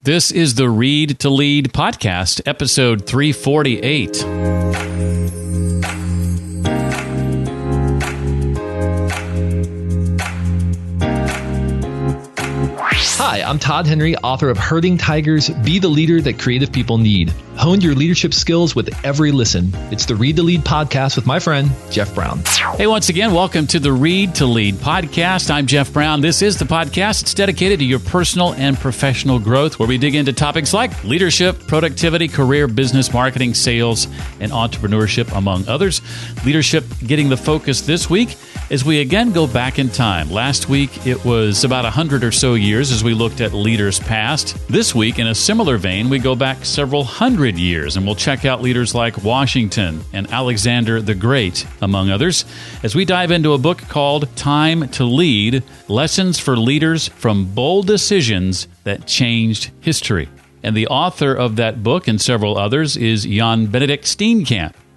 This is the Read to Lead podcast, episode 348. Hi, I'm Todd Henry, author of Herding Tigers, Be the Leader That Creative People Need. Hone your leadership skills with every listen. It's the Read to Lead podcast with my friend, Jeff Brown. Hey, once again, welcome to the Read to Lead podcast. I'm Jeff Brown. This is the podcast. It's dedicated to your personal and professional growth, where we dig into topics like leadership, productivity, career, business, marketing, sales, and entrepreneurship, among others. Leadership getting the focus this week as we again go back in time. Last week, it was about 100 or so years as we looked at leaders past. This week, in a similar vein, we go back several hundred years, and we'll check out leaders like Washington and Alexander the Great, among others, as we dive into a book called Time to Lead, Lessons for Leaders from Bold Decisions That Changed History. And the author of that book and several others is Benedict Steen.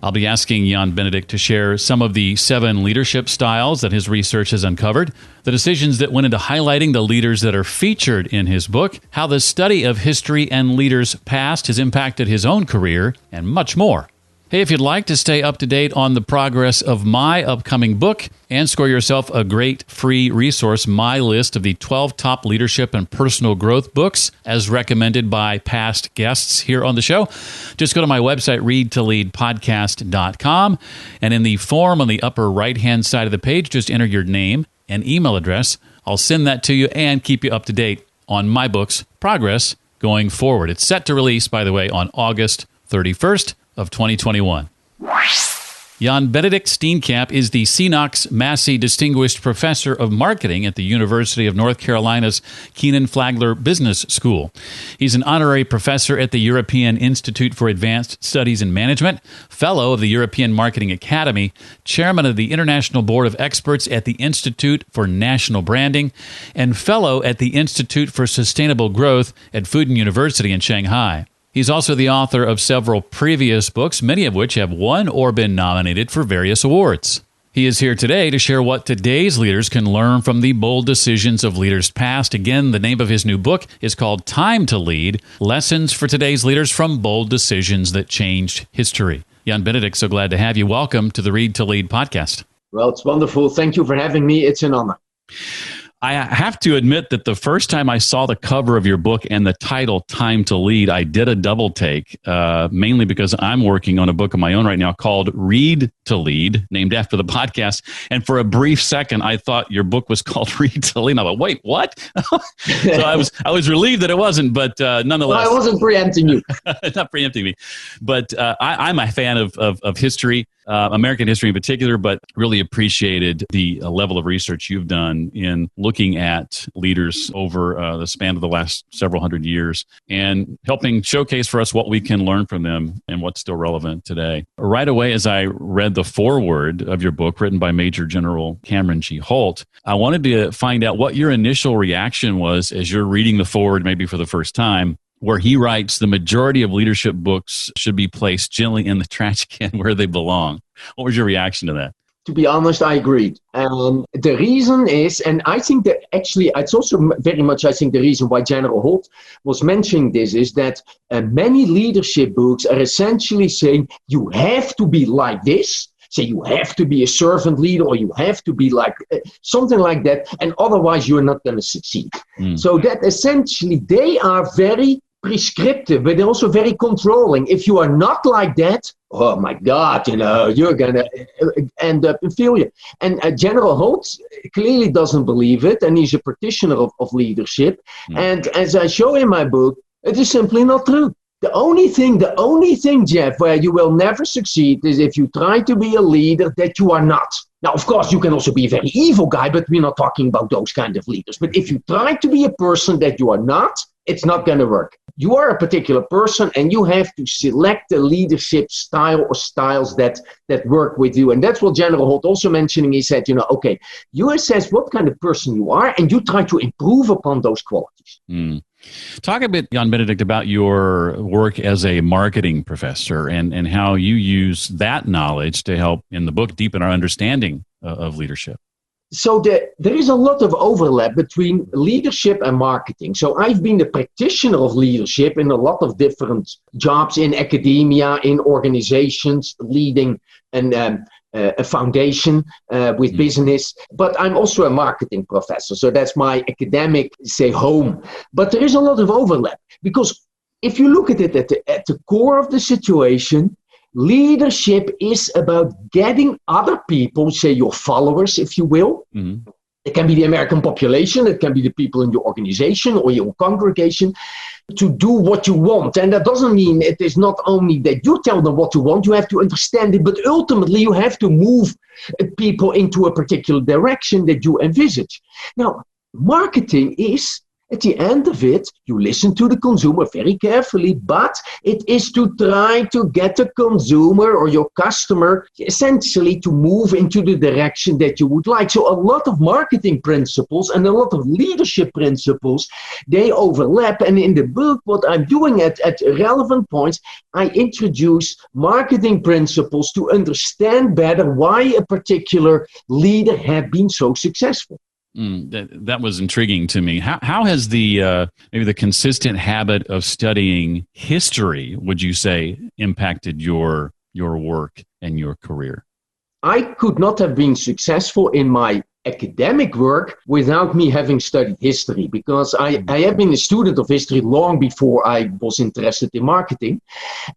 I'll be asking Benedict to share some of the 7 leadership styles that his research has uncovered, the decisions that went into highlighting the leaders that are featured in his book, how the study of history and leaders past has impacted his own career, and much more. Hey, if you'd like to stay up to date on the progress of my upcoming book and score yourself a great free resource, my list of the 12 top leadership and personal growth books as recommended by past guests here on the show, just go to my website, readtoleadpodcast.com, and in the form on the upper right-hand side of the page, just enter your name and email address. I'll send that to you and keep you up to date on my book's progress going forward. It's set to release, by the way, on August 31st. Of 2021. Benedict Steen is the Knox Massey Distinguished Professor of Marketing at the University of North Carolina's Kenan-Flagler Business School. He's an honorary professor at the European Institute for Advanced Studies in Management, fellow of the European Marketing Academy, chairman of the International Board of Experts at the Institute for National Branding, and fellow at the Institute for Sustainable Growth at Fudan University in Shanghai. He's also the author of several previous books, many of which have won or been nominated for various awards. He is here today to share what today's leaders can learn from the bold decisions of leaders past. Again, the name of his new book is called Time to Lead, Lessons for Today's Leaders from Bold Decisions That Changed History. Benedict, so glad to have you. Welcome to the Read to Lead podcast. Well, it's wonderful. Thank you for having me. It's an honor. I have to admit that the first time I saw the cover of your book and the title, Time to Lead, I did a double take, mainly because I'm working on a book of my own right now called Read to Lead, named after the podcast. And for a brief second, I thought your book was called Read to Lead. And I thought, wait, what? So I was relieved that it wasn't, but nonetheless. Well, I wasn't preempting you. Not preempting me. But I'm a fan of history. American history in particular, but really appreciated the level of research you've done in looking at leaders over the span of the last several hundred years and helping showcase for us what we can learn from them and what's still relevant today. Right away, as I read the foreword of your book written by Major General Cameron G. Holt, I wanted to find out what your initial reaction was as you're reading the foreword, maybe for the first time, where he writes, the majority of leadership books should be placed gently in the trash can where they belong. What was your reaction to that? To be honest, I agreed. The reason is, and I think that actually, it's also very much, I think the reason why General Holt was mentioning this is that many leadership books are essentially saying, you have to be like this. Say you have to be a servant leader or you have to be like something like that. And otherwise you're not going to succeed. So that essentially they are very prescriptive, but they're also very controlling. If you are not like that, oh my God, you're going to end up in failure. And General Holt clearly doesn't believe it, and he's a practitioner of leadership. And as I show in my book, it is simply not true. The only thing, Jeff, where you will never succeed is if you try to be a leader that you are not. Now, of course, you can also be a very evil guy, but we're not talking about those kind of leaders. But if you try to be a person that you are not, it's not going to work. You are a particular person and you have to select the leadership style or styles that work with you. And that's what General Holt also mentioning. He said, okay, you assess what kind of person you are and you try to improve upon those qualities. Talk a bit, Benedict, about your work as a marketing professor and how you use that knowledge to help in the book deepen our understanding of leadership. there is a lot of overlap between leadership and marketing. So I've been a practitioner of leadership in a lot of different jobs in academia, in organizations, leading a foundation with business. But I'm also a marketing professor. So that's my academic, say, home. But there is a lot of overlap because if you look at it at the core of the situation, leadership is about getting other people, say your followers, if you will. Mm-hmm. It can be the American population, it can be the people in your organization or your congregation, to do what you want. And that doesn't mean it is not only that you tell them what you want, you have to understand it, but ultimately you have to move people into a particular direction that you envisage. Now, marketing is, at the end of it, you listen to the consumer very carefully, but it is to try to get the consumer or your customer essentially to move into the direction that you would like. So a lot of marketing principles and a lot of leadership principles, they overlap. And in the book, what I'm doing at relevant points, I introduce marketing principles to understand better why a particular leader has been so successful. That was intriguing to me. How has the maybe the consistent habit of studying history, would you say, impacted your work and your career? I could not have been successful in my academic work without me having studied history, because I have been a student of history long before I was interested in marketing,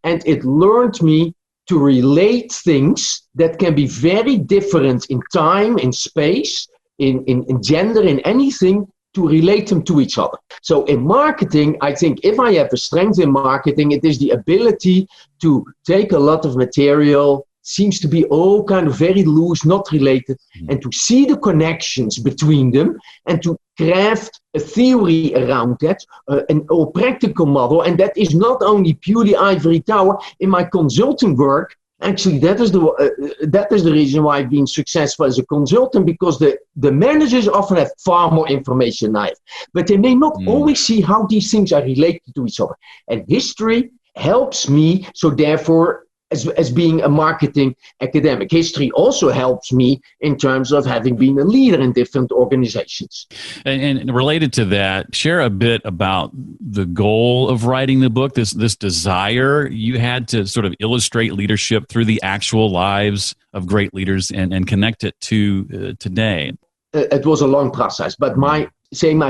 and it learned me to relate things that can be very different in time, in space, in gender, in anything, to relate them to each other. So in marketing, I think if I have a strength in marketing, it is the ability to take a lot of material, seems to be all kind of very loose, not related, and to see the connections between them and to craft a theory around that, or practical model. And that is not only purely ivory tower. In my consulting work, actually, that is the reason why I've been successful as a consultant, because the managers often have far more information than I have, but they may not always see how these things are related to each other. And history helps me, so therefore, as being a marketing academic, history also helps me in terms of having been a leader in different organizations. And related to that, share a bit about the goal of writing the book, this desire you had to sort of illustrate leadership through the actual lives of great leaders and connect it to today. It was a long process, but my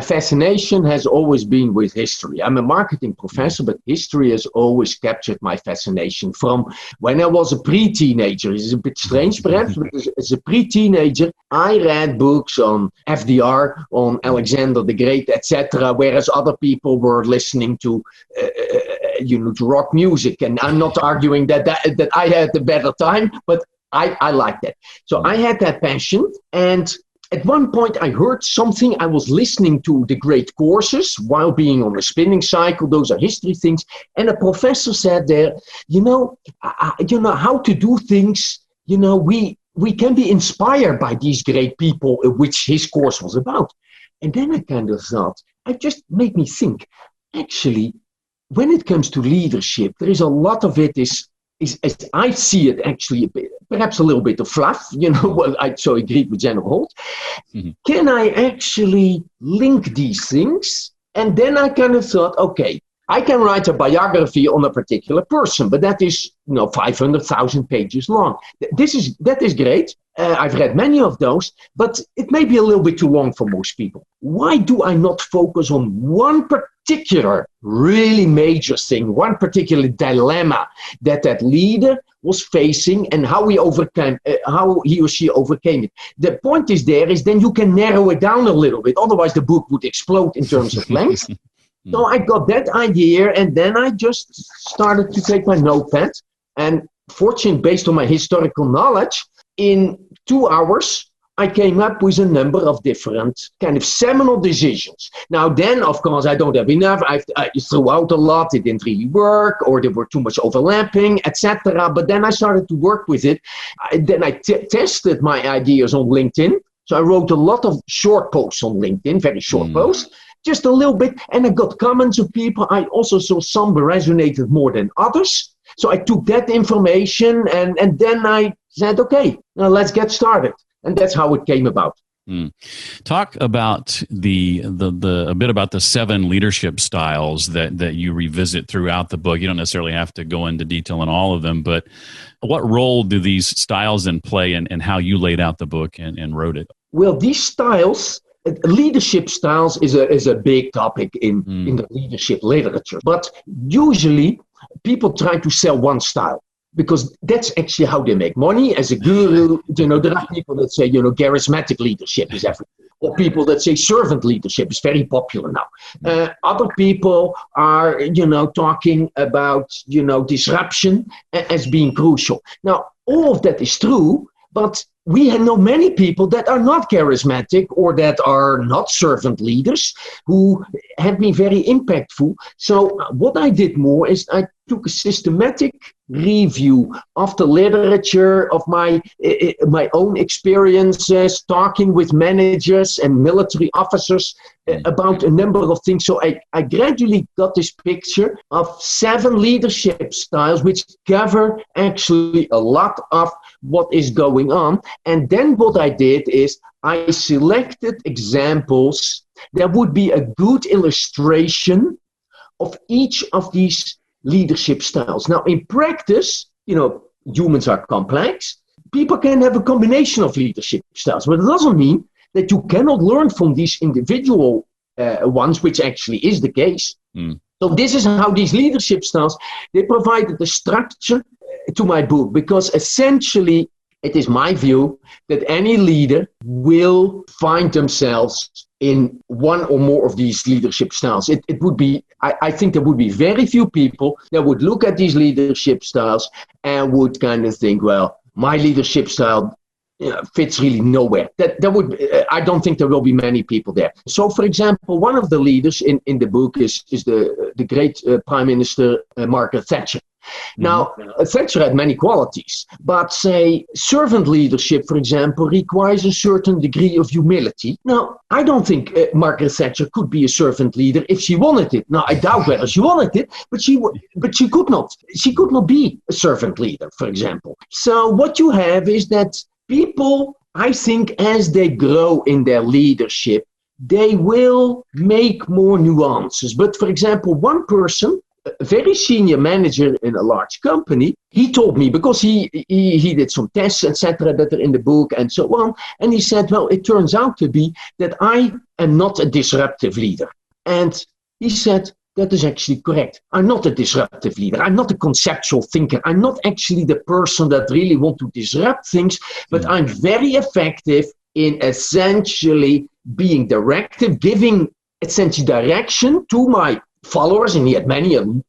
fascination has always been with history. I'm a marketing professor, but history has always captured my fascination from when I was a pre-teenager. It's a bit strange, perhaps, but as a pre-teenager, I read books on FDR, on Alexander the Great, etc., whereas other people were listening to to rock music. And I'm not arguing that I had a better time, but I liked that. So I had that passion, and at one point, I heard something. I was listening to the great courses while being on a spinning cycle. Those are history things. And a professor said there, how to do things. We can be inspired by these great people, which his course was about. And then I kind of thought, it just made me think, actually, when it comes to leadership, there is a lot of it is as I see it, actually, perhaps a little bit of fluff, I so agreed with General Holt. Mm-hmm. Can I actually link these things? And then I kind of thought, okay, I can write a biography on a particular person, but that is, 500,000 pages long. That is great. I've read many of those, but it may be a little bit too long for most people. Why do I not focus on one particular really major thing, one particular dilemma that leader was facing and how he or she overcame it? The point is then you can narrow it down a little bit. Otherwise, the book would explode in terms of length. So I got that idea, and then I just started to take my notepad. And fortunately, based on my historical knowledge, in 2 hours, I came up with a number of different kind of seminal decisions. Now then, of course, I don't have enough. I threw out a lot. It didn't really work, or there were too much overlapping, etc. But then I started to work with it. Then I tested my ideas on LinkedIn. So I wrote a lot of short posts on LinkedIn, very short posts. Just a little bit, and I got comments of people. I also saw some resonated more than others. So I took that information and then I said, okay, now let's get started. And that's how it came about. Talk about a bit about the 7 leadership styles that you revisit throughout the book. You don't necessarily have to go into detail on all of them, but what role do these styles then play in how you laid out the book and wrote it? Well, these styles, leadership styles is a big topic in the leadership literature. But usually people try to sell one style, because that's actually how they make money. As a guru, there are people that say, charismatic leadership is everything. Or people that say servant leadership is very popular now. Other people are, talking about, disruption as being crucial. Now, all of that is true, but we know many people that are not charismatic or that are not servant leaders who have been very impactful. So what I did more is I took a systematic review of the literature, of my own experiences, talking with managers and military officers about a number of things. So I gradually got this picture of 7 leadership styles, which cover actually a lot of what is going on. And then what I did is I selected examples that would be a good illustration of each of these leadership styles. Now, in practice, humans are complex. People can have a combination of leadership styles, but it doesn't mean that you cannot learn from these individual ones, which actually is the case. So this is how these leadership styles, they provided the structure to my book, because essentially it is my view that any leader will find themselves in one or more of these leadership styles. It would be, I think there would be very few people that would look at these leadership styles and would kind of think, well, my leadership style fits really nowhere. That would, I don't think there will be many people there. So, for example, one of the leaders in the book is the great Prime Minister Margaret Thatcher. Now, Thatcher had many qualities, but say servant leadership, for example, requires a certain degree of humility. Now, I don't think Margaret Thatcher could be a servant leader if she wanted it. Now, I doubt whether she wanted it, but she could not. She could not be a servant leader, for example. So what you have is that people, I think, as they grow in their leadership, they will make more nuances. But for example, one person, a very senior manager in a large company, he told me, because he did some tests, etc., that are in the book and so on, and he said, well, it turns out to be that I am not a disruptive leader. And he said, that is actually correct. I'm not a disruptive leader. I'm not a conceptual thinker. I'm not actually the person that really want to disrupt things, but I'm very effective in essentially being directive, giving essentially direction to my followers, and he had many of them.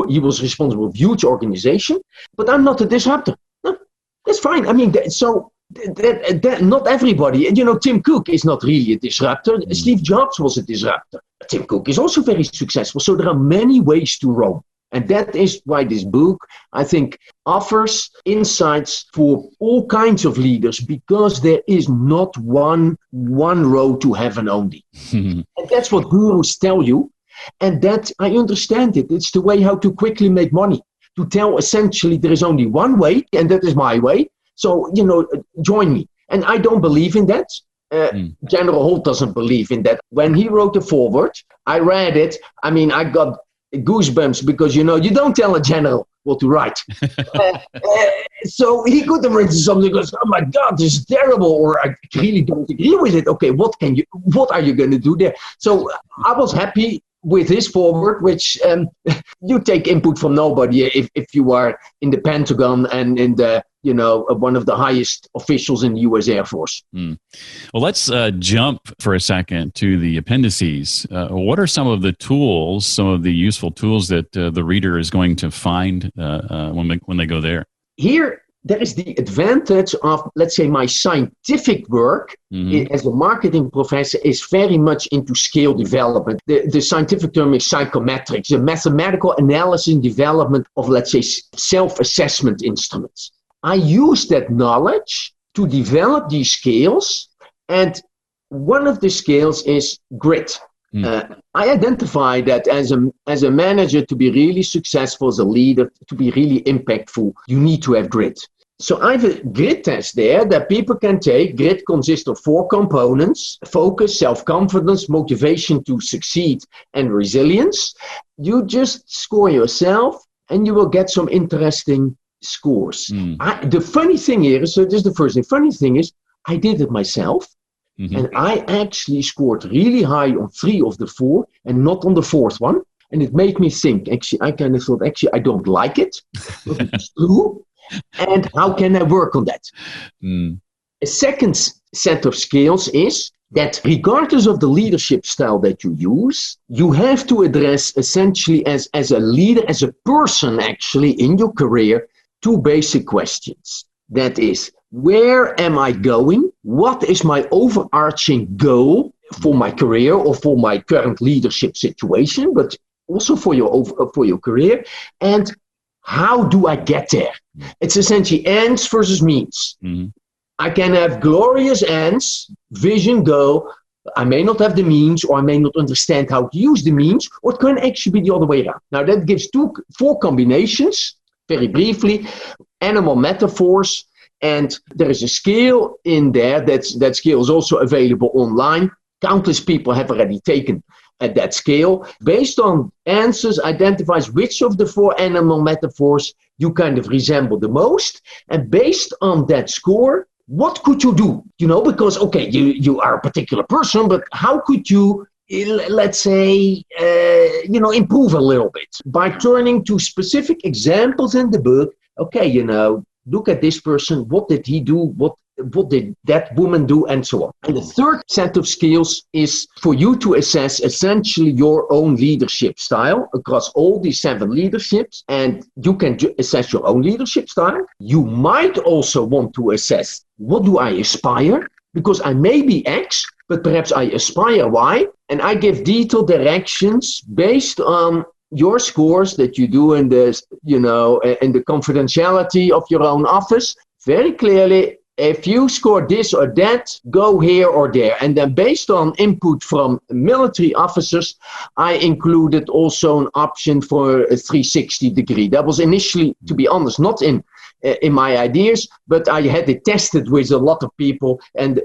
He was responsible for a huge organization, but I'm not a disruptor. No, that's fine. I mean, that not everybody, Tim Cook is not really a disruptor. Steve Jobs was a disruptor. Tim Cook is also very successful. So there are many ways to roam. And that is why this book, I think, offers insights for all kinds of leaders, because there is not one road to heaven only. And that's what gurus tell you. And that, I understand it. It's the way how to quickly make money. To tell essentially there is only one way, and that is my way. So, join me. And I don't believe in that. General Holt doesn't believe in that. When he wrote the foreword, I read it. I mean, I got goosebumps because, you don't tell a general what to write. So he could have written something that goes, oh my God, this is terrible, or I really don't agree with it. Okay, what are you going to do there? So I was happy with his forward, which you take input from nobody if you are in the Pentagon and in the one of the highest officials in the U.S. Air Force. Well, let's jump for a second to the appendices. What are some of the tools, some of the useful tools that the reader is going to find when they go there? Here, there is the advantage of, let's say, my scientific work as a marketing professor is very much into scale development. The scientific term is psychometrics, the mathematical analysis and development of, let's say, self-assessment instruments. I use that knowledge to develop these scales, and one of the scales is grit. I identify that as a manager, to be really successful, as a leader, to be really impactful, you need to have grit. So I have a grit test there that people can take. Grit consists of 4 components: focus, self-confidence, motivation to succeed, and resilience. You just score yourself and you will get some interesting scores. The funny thing here is, so this is the first thing. Funny thing is, I did it myself. And I actually scored really high on 3 of the 4 and not on the 4th one. And it made me think, actually, I kind of thought, I don't like it. But it's true. And how can I work on that? A second set of skills is that regardless of the leadership style that you use, you have to address essentially as a leader, as a person actually in your career, 2 basic questions. That is, where am I going? What is my overarching goal for my career or for my current leadership situation, but also for your career? And how do I get there? It's essentially ends versus means. I can have glorious ends, vision, goal. I may not have the means, or I may not understand how to use the means, or it can actually be the other way around. Now that gives 4 combinations, very briefly, animal metaphors. And there is a scale in there. That scale is also available online. Countless people have already taken at that scale. Based on answers, identifies which of the 4 animal metaphors you kind of resemble the most. And based on that score, what could you do? Because, okay, you are a particular person, but how could you, let's say, improve a little bit? By turning to specific examples in the book. Okay, look at this person. What did he do? What did that woman do? And so on. And the third set of skills is for you to assess essentially your own leadership style across all these 7 leaderships. And you can assess your own leadership style. You might also want to assess, what do I aspire? Because I may be X, but perhaps I aspire Y. And I give detailed directions based on your scores that you do in the confidentiality of your own office. Very clearly, if you score this or that, go here or there. And then based on input from military officers, I included also an option for a 360 degree. That was initially, to be honest, not in my ideas, but I had it tested with a lot of people, and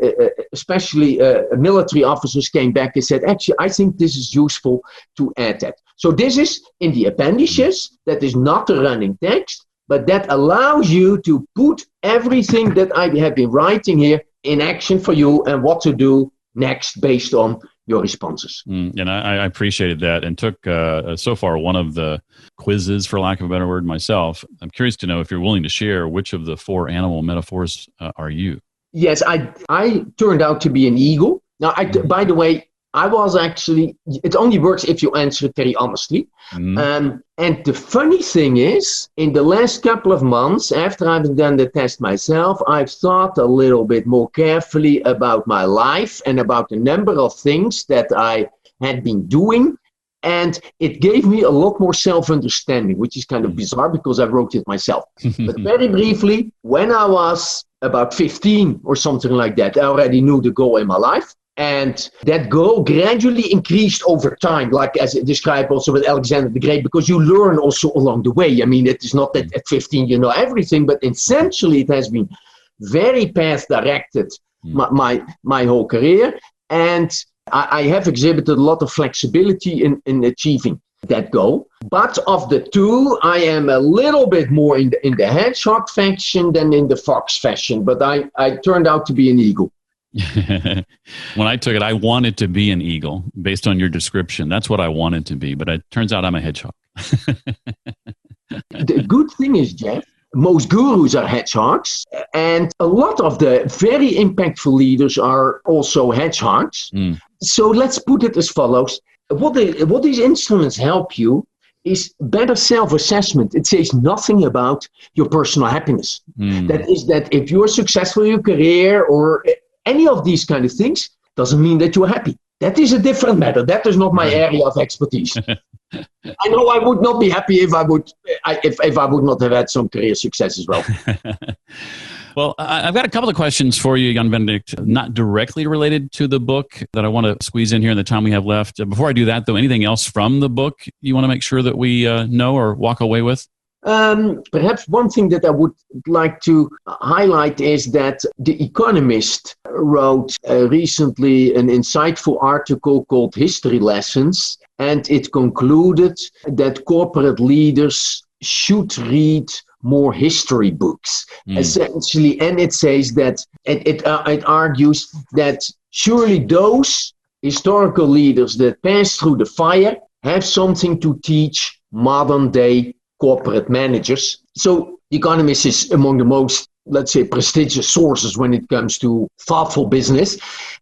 especially military officers came back and said, actually, I think this is useful to add that. So this is in the appendices. That is not the running text, but that allows you to put everything that I have been writing here in action for you and what to do next based on your responses. And I appreciated that, and took so far one of the quizzes, for lack of a better word, myself. I'm curious to know if you're willing to share which of the 4 animal metaphors are you? Yes, I turned out to be an eagle. Now, by the way, I was actually, it only works if you answer it very honestly. And the funny thing is, in the last couple of months, after I've done the test myself, I've thought a little bit more carefully about my life and about the number of things that I had been doing. And it gave me a lot more self-understanding, which is kind of bizarre because I wrote it myself. But very briefly, when I was about 15 or something like that, I already knew the goal in my life. And that goal gradually increased over time, like as described also with Alexander the Great, because you learn also along the way. I mean, it is not that at 15 you know everything, but essentially it has been very path-directed my whole career. And I have exhibited a lot of flexibility in achieving that goal. But of the 2, I am a little bit more in the hedgehog faction than in the fox fashion, but I turned out to be an eagle. When I took it, I wanted to be an eagle based on your description. That's what I wanted to be, but it turns out I'm a hedgehog. The good thing is, Jeff, most gurus are hedgehogs, and a lot of the very impactful leaders are also hedgehogs. So let's put it as follows. What these instruments help you is better self-assessment. It says nothing about your personal happiness. That is that if you're successful in your career or any of these kind of things, doesn't mean that you're happy. That is a different matter. That is not my area of expertise. I know I would not be happy if I would not have had some career success as well. Well, I've got a couple of questions for you, Jan Benedict, not directly related to the book that I want to squeeze in here in the time we have left. Before I do that, though, anything else from the book you want to make sure that we know or walk away with? Perhaps one thing that I would like to highlight is that The Economist wrote recently an insightful article called History Lessons, and it concluded that corporate leaders should read more history books, essentially. And it says that, it argues that surely those historical leaders that passed through the fire have something to teach modern day corporate managers. So The Economist is among the most, let's say, prestigious sources when it comes to thoughtful business.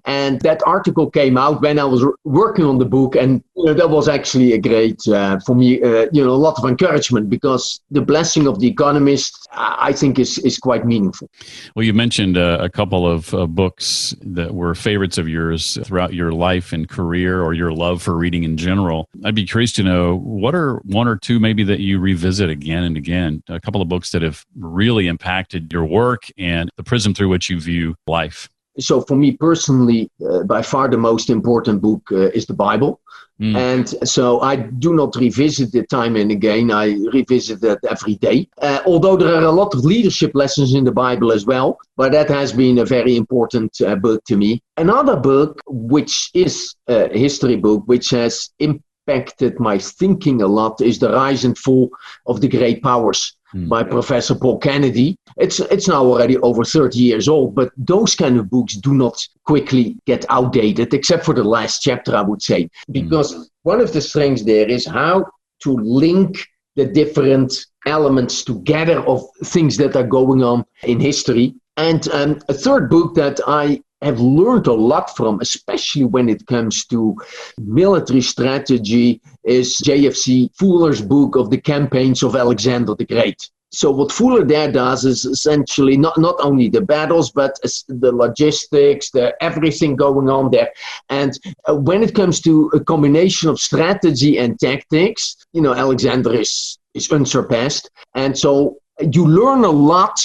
And that article came out when I was working on the book. And that was actually a great, for me, a lot of encouragement, because the blessing of The Economist, I think, is quite meaningful. Well, you mentioned a couple of books that were favorites of yours throughout your life and career, or your love for reading in general. I'd be curious to know, what are one or two maybe that you revisit again and again? A couple of books that have really impacted your work and the prism through which you view life. So for me personally, by far the most important book is the Bible. And so I do not revisit it time and again. I revisit it every day. Although there are a lot of leadership lessons in the Bible as well, but that has been a very important book to me. Another book, which is a history book, which has impacted my thinking a lot, is The Rise and Fall of the Great Powers by Professor Paul Kennedy. It's now already over 30 years old, but those kind of books do not quickly get outdated, except for the last chapter, I would say. Because one of the strengths there is how to link the different elements together of things that are going on in history. And a third book that I have learned a lot from, especially when it comes to military strategy, is JFC Fuller's book of the campaigns of Alexander the Great. So what Fuller there does is essentially not only the battles, but the logistics, everything going on there. And when it comes to a combination of strategy and tactics, Alexander is unsurpassed. And so you learn a lot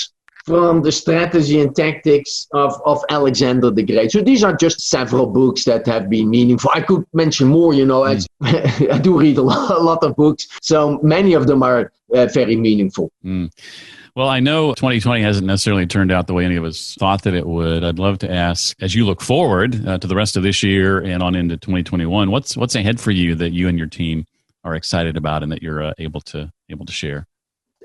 from the strategy and tactics of Alexander the Great. So these are just several books that have been meaningful. I could mention more, I do read a lot of books, so many of them are very meaningful. Well, I know 2020 hasn't necessarily turned out the way any of us thought that it would. I'd love to ask, as you look forward to the rest of this year and on into 2021, what's ahead for you that you and your team are excited about and that you're able to share?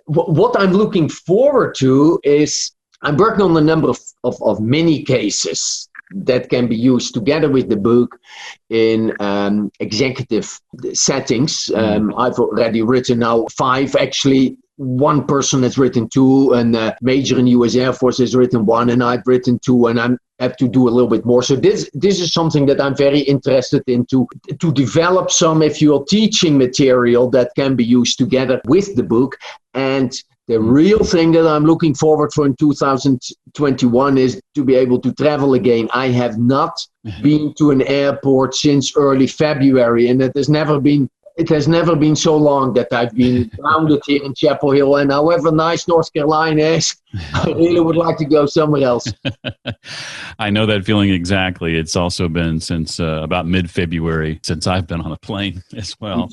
What I'm looking forward to is I'm working on a number of mini cases that can be used together with the book in executive settings. I've already written now 5, actually. One person has written 2, and a major in the U.S. Air Force has written 1, and I've written 2, and I have to do a little bit more. So this is something that I'm very interested in, to develop some, if you will, teaching material that can be used together with the book. And the real thing that I'm looking forward for in 2021 is to be able to travel again. I have not been to an airport since early February, and it has never been so long that I've been grounded here in Chapel Hill. And however nice North Carolina is, I really would like to go somewhere else. I know that feeling exactly. It's also been since about mid-February since I've been on a plane as well.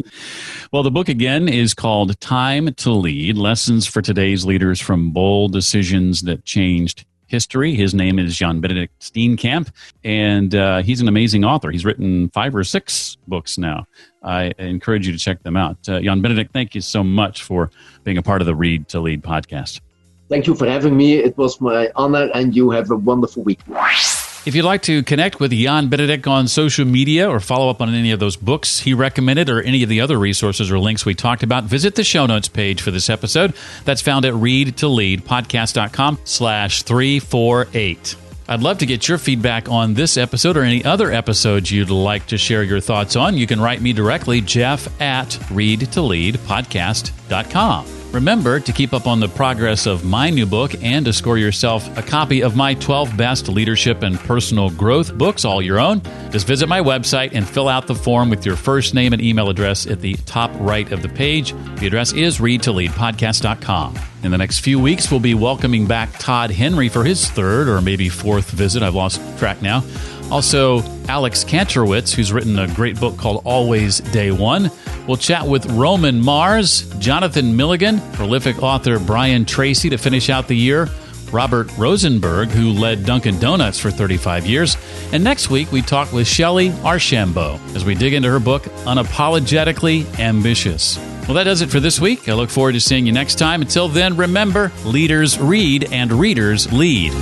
Well, the book again is called Time to Lead, Lessons for Today's Leaders from Bold Decisions That Changed History. His name is Benedict Steen, and he's an amazing author. He's written 5 or 6 books now. I encourage you to check them out. Benedict, thank you so much for being a part of the Read to Lead podcast. Thank you for having me. It was my honor, and you have a wonderful week. If you'd like to connect with Benedict on social media or follow up on any of those books he recommended or any of the other resources or links we talked about, visit the show notes page for this episode. That's found at readtoleadpodcast.com/348. I'd love to get your feedback on this episode or any other episodes you'd like to share your thoughts on. You can write me directly, jeff@readtoleadpodcast.com. Remember to keep up on the progress of my new book and to score yourself a copy of my 12 best leadership and personal growth books, all your own. Just visit my website and fill out the form with your first name and email address at the top right of the page. The address is readtoleadpodcast.com. In the next few weeks, we'll be welcoming back Todd Henry for his 3rd or maybe 4th visit. I've lost track now. Also, Alex Kantrowitz, who's written a great book called Always Day One. We'll chat with Roman Mars, Jonathan Milligan, prolific author Brian Tracy to finish out the year, Robert Rosenberg, who led Dunkin' Donuts for 35 years. And next week, we talk with Shelley Archambault as we dig into her book, Unapologetically Ambitious. Well, that does it for this week. I look forward to seeing you next time. Until then, remember, leaders read and readers lead.